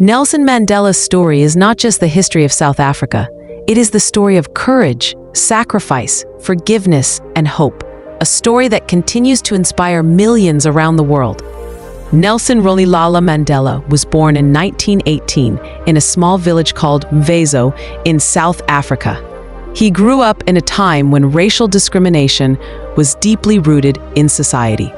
Nelson Mandela's story is not just the history of South Africa. It is the story of courage, sacrifice, forgiveness, and hope. A story that continues to inspire millions around the world. Nelson Rolihlahla Mandela was born in 1918 in a small village called Mvezo in South Africa. He grew up in a time when racial discrimination was deeply rooted in society.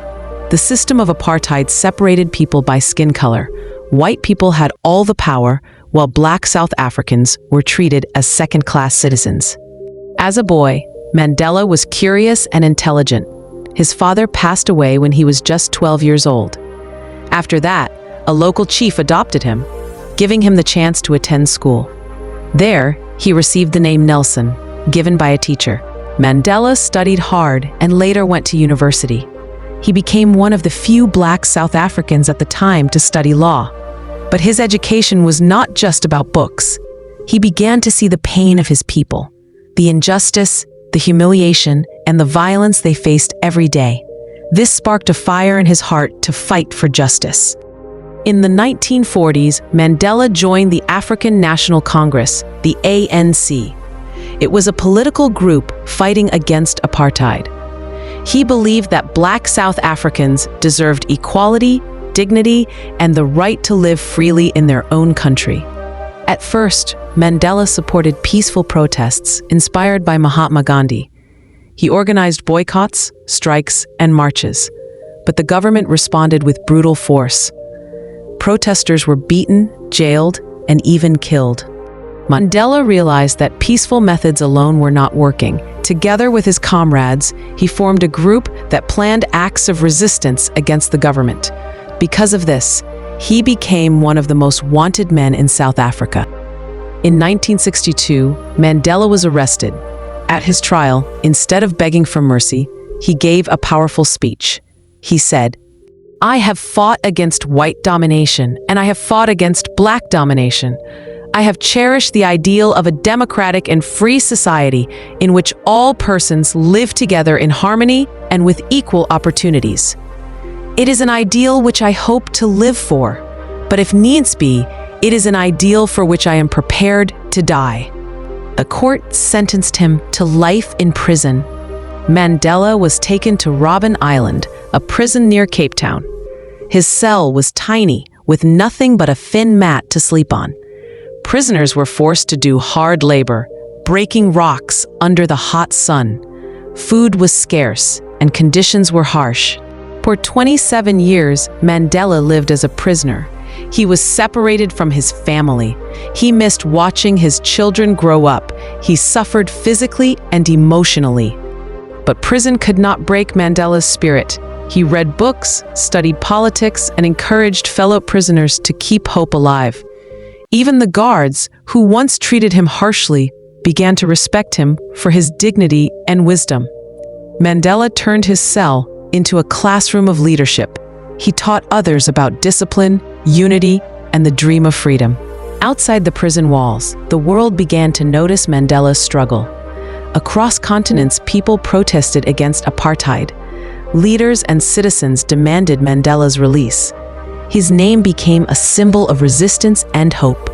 The system of apartheid separated people by skin color. White people had all the power, while black South Africans were treated as second-class citizens. As a boy, Mandela was curious and intelligent. His father passed away when he was just 12 years old. After that, a local chief adopted him, giving him the chance to attend school. There, he received the name Nelson, given by a teacher. Mandela studied hard and later went to university. He became one of the few black South Africans at the time to study law. But his education was not just about books. He began to see the pain of his people, the injustice, the humiliation, and the violence they faced every day. This sparked a fire in his heart to fight for justice. In the 1940s, Mandela joined the African National Congress, the ANC. It was a political group fighting against apartheid. He believed that black South Africans deserved equality, dignity, and the right to live freely in their own country. At first, Mandela supported peaceful protests inspired by Mahatma Gandhi. He organized boycotts, strikes, and marches, but the government responded with brutal force. Protesters were beaten, jailed, and even killed. Mandela realized that peaceful methods alone were not working. Together with his comrades, he formed a group that planned acts of resistance against the government. Because of this, he became one of the most wanted men in South Africa. In 1962, Mandela was arrested. At his trial, instead of begging for mercy, he gave a powerful speech. He said, "I have fought against white domination, and I have fought against black domination. I have cherished the ideal of a democratic and free society in which all persons live together in harmony and with equal opportunities. It is an ideal which I hope to live for, but if needs be, it is an ideal for which I am prepared to die." A court sentenced him to life in prison. Mandela was taken to Robben Island, a prison near Cape Town. His cell was tiny, with nothing but a thin mat to sleep on. Prisoners were forced to do hard labor, breaking rocks under the hot sun. Food was scarce, and conditions were harsh. For 27 years, Mandela lived as a prisoner. He was separated from his family. He missed watching his children grow up. He suffered physically and emotionally. But prison could not break Mandela's spirit. He read books, studied politics, and encouraged fellow prisoners to keep hope alive. Even the guards, who once treated him harshly, began to respect him for his dignity and wisdom. Mandela turned his cell into a classroom of leadership. He taught others about discipline, unity, and the dream of freedom. Outside the prison walls, the world began to notice Mandela's struggle. Across continents, people protested against apartheid. Leaders and citizens demanded Mandela's release. His name became a symbol of resistance and hope.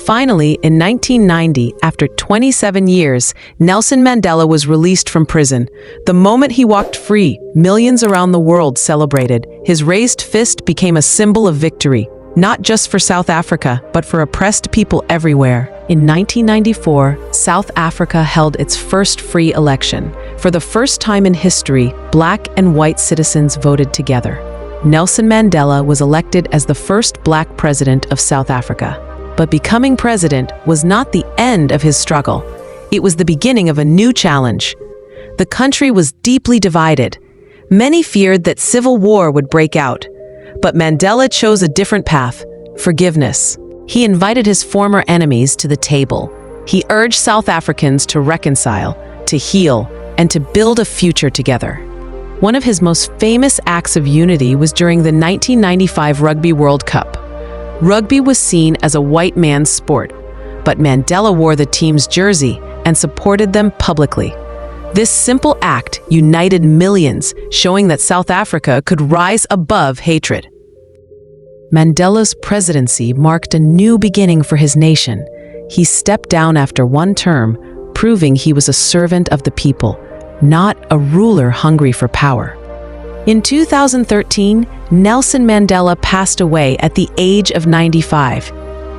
Finally, in 1990, after 27 years, Nelson Mandela was released from prison. The moment he walked free, millions around the world celebrated. His raised fist became a symbol of victory, not just for South Africa, but for oppressed people everywhere. In 1994, South Africa held its first free election. For the first time in history, black and white citizens voted together. Nelson Mandela was elected as the first black president of South Africa. But becoming president was not the end of his struggle. It was the beginning of a new challenge. The country was deeply divided. Many feared that civil war would break out. But Mandela chose a different path: forgiveness. He invited his former enemies to the table. He urged South Africans to reconcile, to heal, and to build a future together. One of his most famous acts of unity was during the 1995 Rugby World Cup. Rugby was seen as a white man's sport, but Mandela wore the team's jersey and supported them publicly. This simple act united millions, showing that South Africa could rise above hatred. Mandela's presidency marked a new beginning for his nation. He stepped down after one term, proving he was a servant of the people, not a ruler hungry for power. In 2013, Nelson Mandela passed away at the age of 95.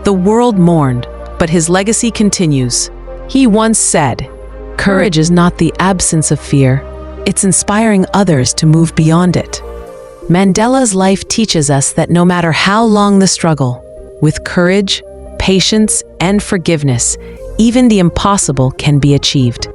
The world mourned, but his legacy continues. He once said, "Courage is not the absence of fear, it's inspiring others to move beyond it." Mandela's life teaches us that no matter how long the struggle, with courage, patience, and forgiveness, even the impossible can be achieved.